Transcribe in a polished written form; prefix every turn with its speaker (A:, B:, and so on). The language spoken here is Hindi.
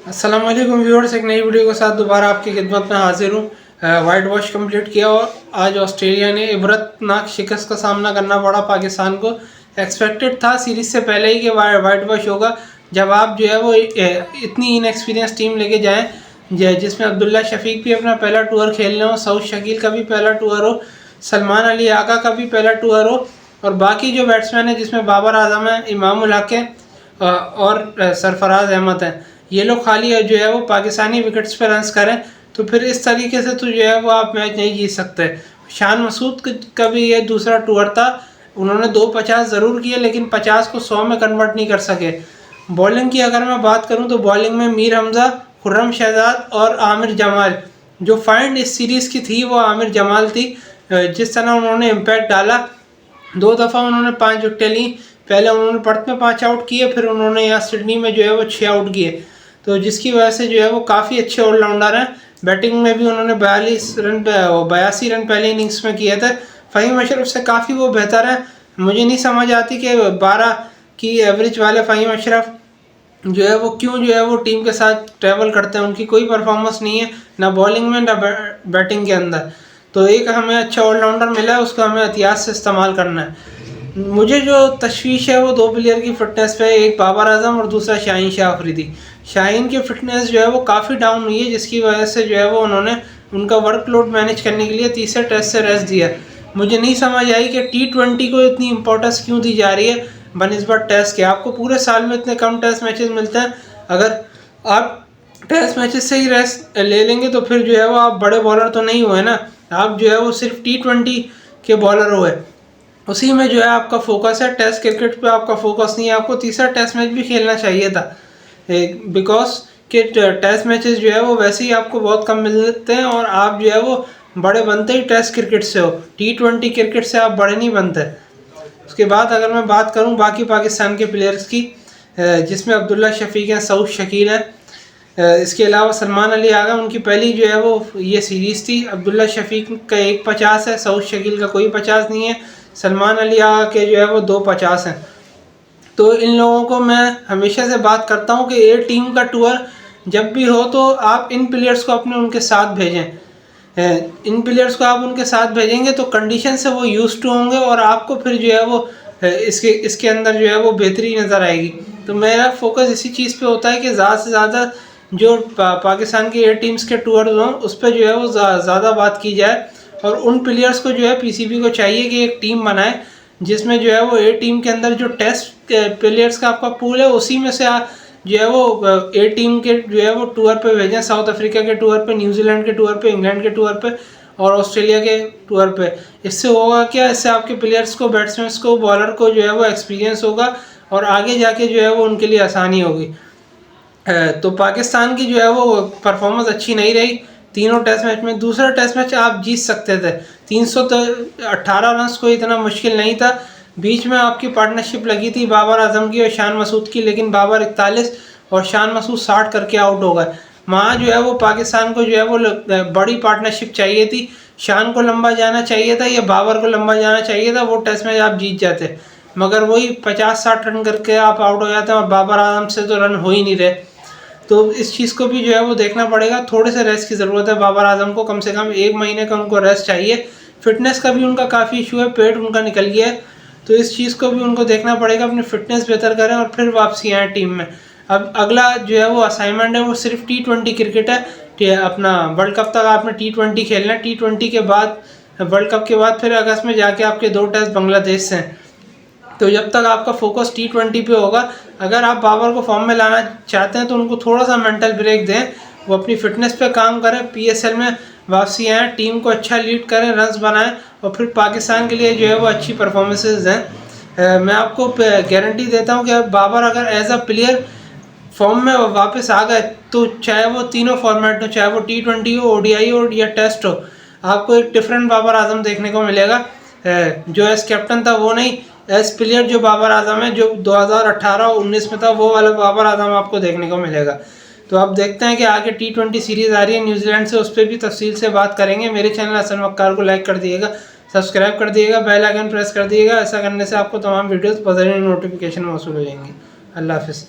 A: अस्सलाम वालेकुम व्यूअर्स, एक नई वीडियो के साथ दोबारा आपकी खिदमत में हाजिर हूँ। वाइट वॉश कंप्लीट किया और आज ऑस्ट्रेलिया ने इबरतनाक शिकस्त का सामना करना पड़ा पाकिस्तान को। एक्सपेक्टेड था सीरीज़ से पहले ही कि वाइट वॉश होगा। जब आप जो है वो इतनी इनएक्सपीरियंस टीम लेके जाएँ जिसमें अब्दुल्ला शफीक भी अपना पहला टूर खेल रहे हो, सऊद शकील का भी पहला टूर हो, सलमान अली आका का भी पहला टूर हो और बाकी जो बैट्समैन है जिसमें बाबर आजम है, इमाम उल हक है और सरफराज अहमद है, ये लोग खाली जो है वो पाकिस्तानी विकेट्स पर रन्स करें तो फिर इस तरीके से तो जो है वो आप मैच नहीं जीत सकते। शान मसूद का भी ये दूसरा टूर था, उन्होंने 250 ज़रूर किए लेकिन 50 को 100 में कन्वर्ट नहीं कर सके। बॉलिंग की अगर मैं बात करूं तो बॉलिंग में मीर हमज़ा, खुर्रम शहजाद और आमिर जमाल, जो फाइंड इस सीरीज़ की थी वो आमिर जमाल थी। जिस तरह उन्होंने इम्पैक्ट डाला, 2 दफ़ा उन्होंने 5 विकेटें ली। पहले उन्होंने पर्थ में 5 आउट किए, फिर उन्होंने यहाँ सिडनी में जो है वो 6 आउट किए, तो जिसकी वजह से जो है वो काफ़ी अच्छे ऑलराउंडर हैं। बैटिंग में भी उन्होंने 82 रन पहले इनिंग्स में किए थे। फ़हीम अशरफ से काफ़ी वो बेहतर है। मुझे नहीं समझ आती कि 12 की एवरेज वाले फ़हीम अशरफ जो है वो क्यों जो है वो टीम के साथ ट्रैवल करते हैं। उनकी कोई परफॉर्मेंस नहीं है, ना बॉलिंग में ना बैटिंग के अंदर। तो एक हमें अच्छा ऑलराउंडर मिला है, उसका हमें एहतियात से इस्तेमाल करना है। मुझे जो तशवीश है वो 2 प्लेयर की फ़िटनेस पे, एक बाबर आजम और दूसरा शाहीन शाह अफरीदी। शाहीन की फ़िटनेस जो है वो काफ़ी डाउन हुई है, जिसकी वजह से जो है वो उन्होंने उनका वर्कलोड मैनेज करने के लिए तीसरे टेस्ट से रेस्ट दिया। मुझे नहीं समझ आई कि T20 को इतनी इंपॉर्टेंस क्यों दी जा रही है बनिस्बत टेस्ट के। आपको पूरे साल में इतने कम टेस्ट मैचेस मिलते हैं, अगर आप टेस्ट मैचेस से ही रेस्ट ले लेंगे तो फिर जो है वो आप बड़े बॉलर तो नहीं हुए ना, आप जो है वो सिर्फ T20 के बॉलर हुए। उसी में जो है आपका फोकस है, टेस्ट क्रिकेट पे आपका फोकस नहीं है। आपको तीसरा टेस्ट मैच भी खेलना चाहिए था, बिकॉज कि टेस्ट मैचेस जो है वो वैसे ही आपको बहुत कम मिलते हैं और आप जो है वो बड़े बनते ही टेस्ट क्रिकेट से हो, T20 क्रिकेट से आप बड़े नहीं बनते। उसके बाद अगर मैं बात करूं बाकी पाकिस्तान के प्लेयर्स की, जिसमें अब्दुल्ला शफीक हैं, सऊद शकील हैं, इसके अलावा सलमान अली आगा, उनकी पहली जो है वो ये सीरीज़ थी। अब्दुल्ला शफीक का 150 है, सऊद शकील का कोई 50 नहीं है, सलमान अली आगा के जो है वो 250 हैं। तो इन लोगों को मैं हमेशा से बात करता हूँ कि ए टीम का टूर जब भी हो तो आप इन प्लेयर्स को अपने उनके साथ भेजें। इन प्लेयर्स को आप उनके साथ भेजेंगे तो कंडीशन से वो यूज़ टू होंगे और आपको फिर जो है वो इसके अंदर जो है वो बेहतरी नज़र आएगी। तो मेरा फोकस इसी चीज़ पे होता है कि ज़्यादा से ज़्यादा जो पाकिस्तान की ए टीम्स के टूर हों उस पर जो है वो ज़्यादा बात की जाए और उन प्लेयर्स को जो है पीसीबी को चाहिए कि एक टीम बनाए जिसमें जो है वो ए टीम के अंदर जो टेस्ट प्लेयर्स का आपका पूल है उसी में से जो है वो ए टीम के जो है वो टूर पे भेजें, साउथ अफ्रीका के टूर पे, न्यूजीलैंड के टूर पे, इंग्लैंड के टूर पे और ऑस्ट्रेलिया के टूर पे। इससे होगा क्या, इससे आपके प्लेयर्स को, बैट्समैन को, बॉलर को जो है वो एक्सपीरियंस होगा और आगे जाके जो है वो उनके लिए आसानी होगी। तो पाकिस्तान की जो है वो परफॉर्मेंस अच्छी नहीं रही तीनों टेस्ट मैच में। दूसरा टेस्ट मैच आप जीत सकते थे, 318 रन कोई इतना मुश्किल नहीं था। बीच में आपकी पार्टनरशिप लगी थी बाबर आजम की और शान मसूद की, लेकिन बाबर 41 और शान मसूद 60 करके आउट हो गए। वहाँ जो है वो पाकिस्तान को जो है वो बड़ी पार्टनरशिप चाहिए थी, शान को लंबा जाना चाहिए था या बाबर को लंबा जाना चाहिए था, वो टेस्ट मैच आप जीत जाते। मगर वही 50-60 रन करके आप आउट हो जाते हैं और बाबर आजम से तो रन हो ही नहीं रहे। तो इस चीज़ को भी जो है वो देखना पड़ेगा। थोड़े से रेस्ट की ज़रूरत है बाबर आजम को, कम से कम 1 महीने का उनको रेस्ट चाहिए। फिटनेस का भी उनका काफ़ी इशू है, पेट उनका निकल गया है, तो इस चीज़ को भी उनको देखना पड़ेगा, अपनी फिटनेस बेहतर करें और फिर वापसी आए टीम में। अब अगला जो है वो असाइनमेंट है वो सिर्फ T20 क्रिकेट है कि अपना वर्ल्ड कप तक आपने T20 खेलना है। T20 के बाद, वर्ल्ड कप के बाद फिर अगस्त में जाके आपके 2 टेस्ट बांग्लादेश से हैं। तो जब तक आपका फोकस T20 पे होगा, अगर आप बाबर को फॉर्म में लाना चाहते हैं तो उनको थोड़ा सा मेंटल ब्रेक दें, वो अपनी फिटनेस पे काम करें, PSL में वापसी आएँ, टीम को अच्छा लीड करें, रन्स बनाएं और फिर पाकिस्तान के लिए जो है वो अच्छी परफॉर्मेंसेस दें। मैं आपको गारंटी देता हूँ कि बाबर अगर एज अ प्लेयर फॉर्म में वापस आ गए तो चाहे वो तीनों फॉर्मेट हो, चाहे वो T20 हो, ODI हो या टेस्ट हो, आपको एक डिफरेंट बाबर आजम देखने को मिलेगा। जो एस कैप्टन था वो नहीं, एस प्लेयर जो बाबर आजम है, जो 2018-19 में था, वो वाला बाबर आजम आपको देखने को मिलेगा। तो आप देखते हैं कि आगे T20 सीरीज़ आ रही है न्यूजीलैंड से, उस पर भी तफसील से बात करेंगे। मेरे चैनल हसन वक्कार को लाइक कर दिएगा, सब्सक्राइब कर दिएगा, बेल आइकन प्रेस कर दिएगा। ऐसा करने से आपको तमाम वीडियोस बज़र नोटिफिकेशन मौसूल हो जाएंगी। अल्लाह हाफिज़।